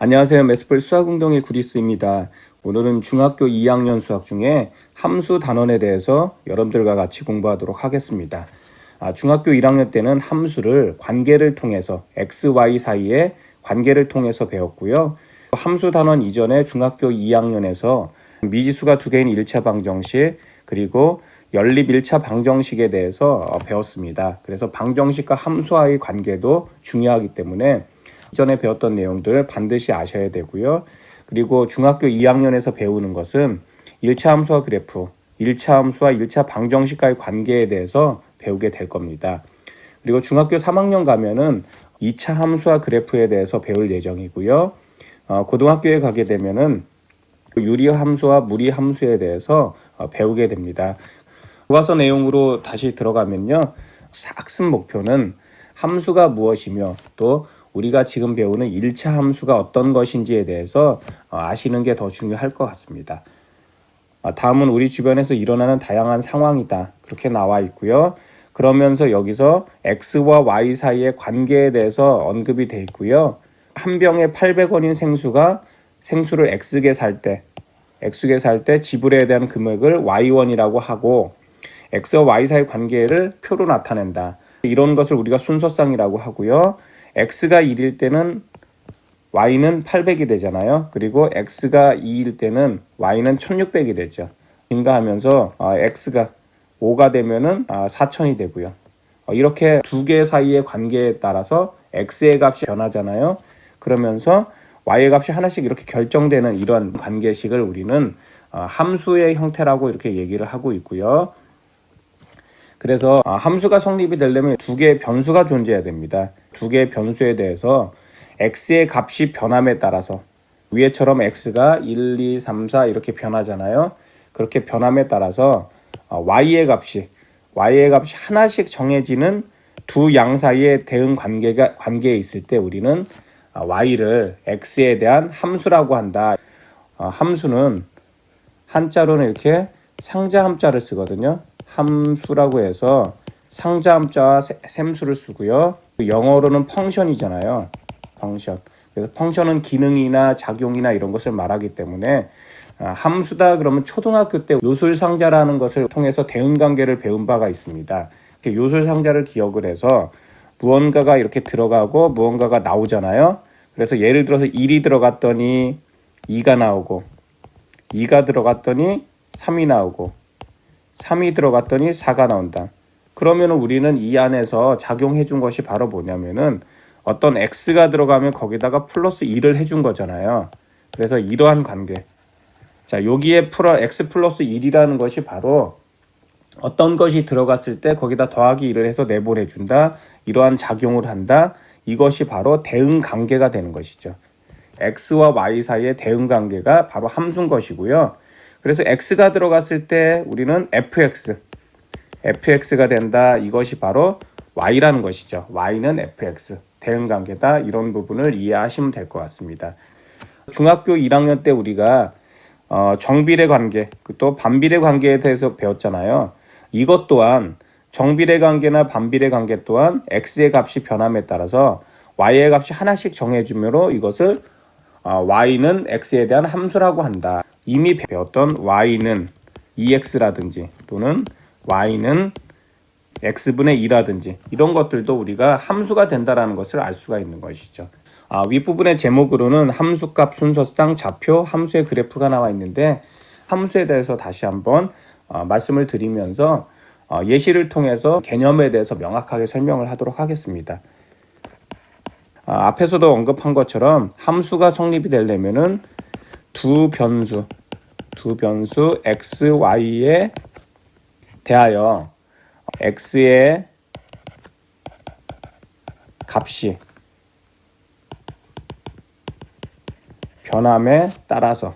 안녕하세요. 메스플 수학운동의 구리스입니다. 오늘은 중학교 2학년 수학 중에 함수 단원에 대해서 여러분들과 같이 공부하도록 하겠습니다. 중학교 1학년 때는 함수를 관계를 통해서 x, y 사이의 관계를 통해서 배웠고요. 함수 단원 이전에 중학교 2학년에서 미지수가 두 개인 1차 방정식 그리고 연립 1차 방정식에 대해서 배웠습니다. 그래서 방정식과 함수와의 관계도 중요하기 때문에 이전에 배웠던 내용들 반드시 아셔야 되고요. 그리고 중학교 2학년에서 배우는 것은 1차 함수와 그래프, 1차 함수와 1차 방정식과의 관계에 대해서 배우게 될 겁니다. 그리고 중학교 3학년 가면은 2차 함수와 그래프에 대해서 배울 예정이고요. 고등학교에 가게 되면은 유리 함수와 무리 함수에 대해서 배우게 됩니다. 교과서 내용으로 다시 들어가면요. 학습 목표는 함수가 무엇이며 또 우리가 지금 배우는 1차 함수가 어떤 것인지에 대해서 아시는 게 더 중요할 것 같습니다. 다음은 우리 주변에서 일어나는 다양한 상황이다. 그렇게 나와 있고요. 그러면서 여기서 x와 y 사이의 관계에 대해서 언급이 돼 있고요. 한 병에 800원인 생수가 생수를 x개 살 때 지불해야 되는 금액을 y원이라고 하고 x와 y 사이의 관계를 표로 나타낸다. 이런 것을 우리가 순서쌍이라고 하고요. x가 1일 때는 y는 800이 되잖아요. 그리고 x가 2일 때는 y는 1600이 되죠. 증가하면서 x가 5가 되면은 4000이 되고요. 이렇게 두 개 사이의 관계에 따라서 x의 값이 변하잖아요. 그러면서 y의 값이 하나씩 이렇게 결정되는 이런 관계식을 우리는 함수의 형태라고 이렇게 얘기를 하고 있고요. 그래서 함수가 성립이 되려면 두 개의 변수가 존재해야 됩니다. 두 개의 변수에 대해서 x의 값이 변함에 따라서 위에처럼 x가 1, 2, 3, 4 이렇게 변하잖아요. 그렇게 변함에 따라서 y의 값이 하나씩 정해지는 두 양 사이의 대응 관계에 있을 때 우리는 y를 x에 대한 함수라고 한다. 함수는 한자로는 이렇게 상자 함자를 쓰거든요. 함수라고 해서 상자 함자와 샘수를 쓰고요. 영어로는 펑션이잖아요. 펑션. 그래서 펑션은 기능이나 작용이나 이런 것을 말하기 때문에 함수다 그러면 초등학교 때 요술상자라는 것을 통해서 대응관계를 배운 바가 있습니다. 요술상자를 기억을 해서 무언가가 이렇게 들어가고 무언가가 나오잖아요. 그래서 예를 들어서 1이 들어갔더니 2가 나오고 2가 들어갔더니 3이 나오고 3이 들어갔더니 4가 나온다. 그러면 우리는 이 안에서 작용해 준 것이 바로 뭐냐면은 어떤 x가 들어가면 거기다가 플러스 2를 해준 거잖아요. 그래서 이러한 관계. 자, 여기에 x 플러스 1이라는 것이 바로 어떤 것이 들어갔을 때 거기다 더하기 1을 해서 내보내준다. 이러한 작용을 한다. 이것이 바로 대응 관계가 되는 것이죠. x와 y 사이의 대응 관계가 바로 함수인 것이고요. 그래서 x가 들어갔을 때 우리는 fx가 된다. 이것이 바로 y라는 것이죠. y는 fx, 대응관계다. 이런 부분을 이해하시면 될 것 같습니다. 중학교 1학년 때 우리가 정비례 관계, 또 반비례 관계에 대해서 배웠잖아요. 이것 또한 정비례 관계나 반비례 관계 또한 x의 값이 변함에 따라서 y의 값이 하나씩 정해주므로 이것을 y는 x에 대한 함수라고 한다. 이미 배웠던 y는 2x라든지 또는 y는 x분의 2라든지 이런 것들도 우리가 함수가 된다는 것을 알 수가 있는 것이죠. 윗부분의 제목으로는 함수값 순서쌍 좌표 함수의 그래프가 나와 있는데 함수에 대해서 다시 한번 말씀을 드리면서 예시를 통해서 개념에 대해서 명확하게 설명을 하도록 하겠습니다. 앞에서도 언급한 것처럼 함수가 성립이 되려면은 두 변수 x, y에 대하여 x의 값이 변함에 따라서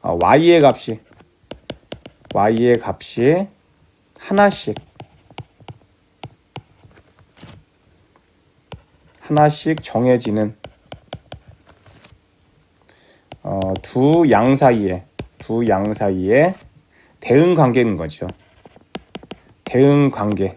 y의 값이 하나씩 정해지는 두 양 사이에 대응 관계인 거죠. 대응 관계에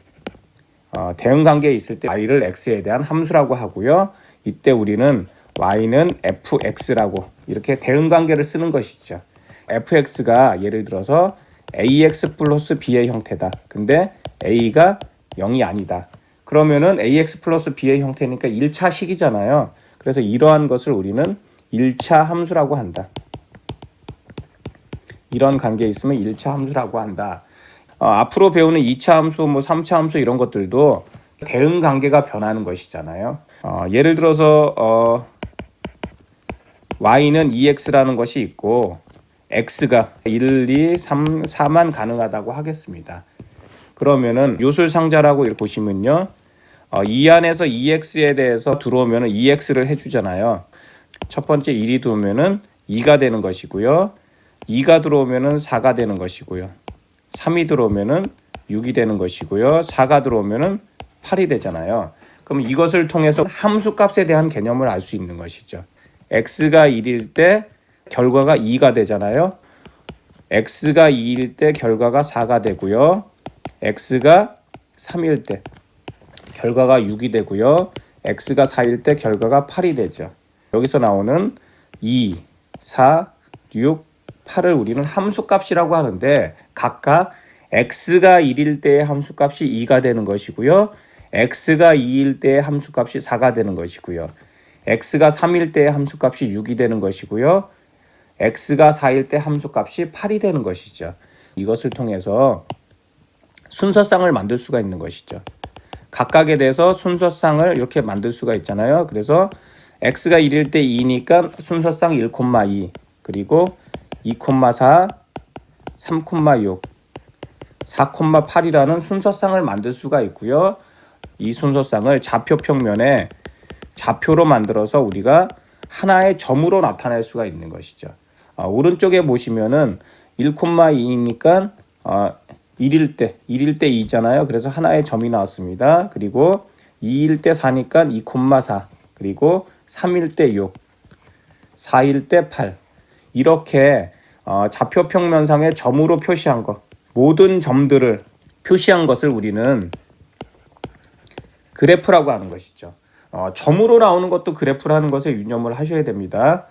있을 때 y를 x에 대한 함수라고 하고요. 이때 우리는 y는 fx라고 이렇게 대응 관계를 쓰는 것이죠. fx가 예를 들어서 ax 플러스 b의 형태다. 근데 a가 0이 아니다. 그러면은 ax 플러스 b의 형태니까 1차 식이잖아요. 그래서 이러한 것을 우리는 1차 함수라고 한다. 이런 관계에 있으면 1차 함수라고 한다. 앞으로 배우는 2차 함수, 3차 함수 이런 것들도 대응 관계가 변하는 것이잖아요. 예를 들어서 y는 2x라는 것이 있고 x가 1, 2, 3, 4만 가능하다고 하겠습니다. 그러면은 요술상자라고 이렇게 보시면요. 이 안에서 2x에 대해서 들어오면은 2x를 해주잖아요. 첫 번째 1이 들어오면은 2가 되는 것이고요. 2가 들어오면은 4가 되는 것이고요. 3이 들어오면은 6이 되는 것이고요. 4가 들어오면은 8이 되잖아요. 그럼 이것을 통해서 함수 값에 대한 개념을 알 수 있는 것이죠. x가 1일 때 결과가 2가 되잖아요. x가 2일 때 결과가 4가 되고요. x가 3일 때 결과가 6이 되고요. x가 4일 때 결과가 8이 되죠. 여기서 나오는 2, 4, 6, 8을 우리는 함수값이라고 하는데 각각 x가 1일 때의 함수값이 2가 되는 것이고요. x가 2일 때의 함수값이 4가 되는 것이고요. x가 3일 때의 함수값이 6이 되는 것이고요. x가 4일 때 함수값이 8이 되는 것이죠. 이것을 통해서 순서쌍을 만들 수가 있는 것이죠. 각각에 대해서 순서쌍을 이렇게 만들 수가 있잖아요. 그래서 x가 1일 때 2니까 순서쌍 1,2 그리고 2,4 3,6 4,8이라는 순서쌍을 만들 수가 있고요. 이 순서쌍을 좌표 평면에 좌표로 만들어서 우리가 하나의 점으로 나타낼 수가 있는 것이죠. 오른쪽에 보시면은 1,2니까 1일 때 2잖아요. 그래서 하나의 점이 나왔습니다. 그리고 2일 때 4니까 2,4 그리고 3일 때 6 4일 때 8 이렇게 좌표 평면상에 점으로 표시한 것 모든 점들을 표시한 것을 우리는 그래프라고 하는 것이죠. 점으로 나오는 것도 그래프라는 것에 유념을 하셔야 됩니다.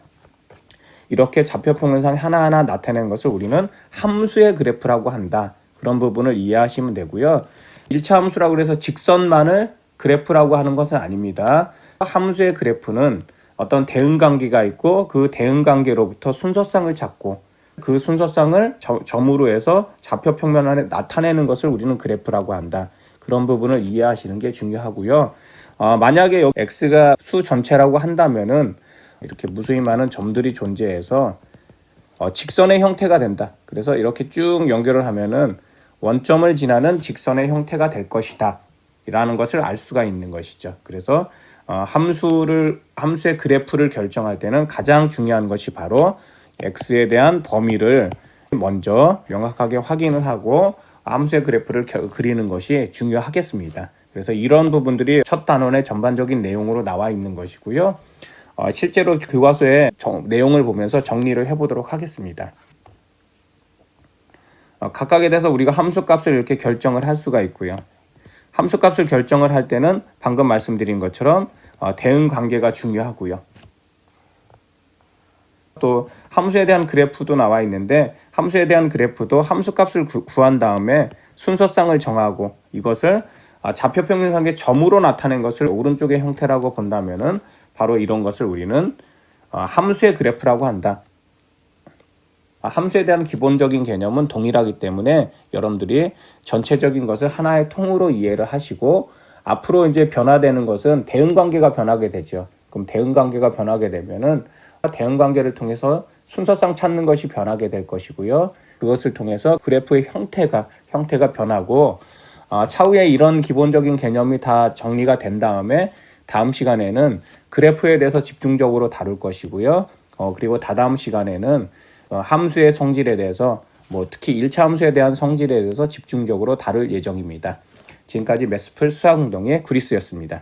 이렇게 좌표 평면상 하나하나 나타내는 것을 우리는 함수의 그래프라고 한다. 그런 부분을 이해하시면 되고요. 1차 함수라고 해서 직선만을 그래프라고 하는 것은 아닙니다. 함수의 그래프는 어떤 대응 관계가 있고 그 대응 관계로부터 순서쌍을 찾고 그 순서쌍을 점으로 해서 좌표 평면 안에 나타내는 것을 우리는 그래프라고 한다. 그런 부분을 이해하시는 게 중요하고요. 만약에 x가 수 전체라고 한다면은 이렇게 무수히 많은 점들이 존재해서 직선의 형태가 된다. 그래서 이렇게 쭉 연결을 하면은 원점을 지나는 직선의 형태가 될 것이다. 라는 것을 알 수가 있는 것이죠. 그래서 함수의 그래프를 결정할 때는 가장 중요한 것이 바로 x에 대한 범위를 먼저 명확하게 확인을 하고 함수의 그래프를 그리는 것이 중요하겠습니다. 그래서 이런 부분들이 첫 단원의 전반적인 내용으로 나와 있는 것이고요. 실제로 교과서의 내용을 보면서 정리를 해보도록 하겠습니다. 각각에 대해서 우리가 함수값을 이렇게 결정을 할 수가 있고요. 함수값을 결정을 할 때는 방금 말씀드린 것처럼 대응 관계가 중요하고요. 또 함수에 대한 그래프도 나와 있는데 함수에 대한 그래프도 함수값을 구한 다음에 순서쌍을 정하고 이것을 좌표 평면상의 점으로 나타낸 것을 오른쪽의 형태라고 본다면은 바로 이런 것을 우리는 함수의 그래프라고 한다. 함수에 대한 기본적인 개념은 동일하기 때문에 여러분들이 전체적인 것을 하나의 통으로 이해를 하시고 앞으로 이제 변화되는 것은 대응 관계가 변하게 되죠. 그럼 대응 관계가 변하게 되면은 대응 관계를 통해서 순서쌍 찾는 것이 변하게 될 것이고요. 그것을 통해서 그래프의 형태가 변하고 차후에 이런 기본적인 개념이 다 정리가 된 다음에 다음 시간에는 그래프에 대해서 집중적으로 다룰 것이고요. 그리고 다다음 시간에는 함수의 성질에 대해서 특히 1차 함수에 대한 성질에 대해서 집중적으로 다룰 예정입니다. 지금까지 매스풀 수학운동의 구리스였습니다.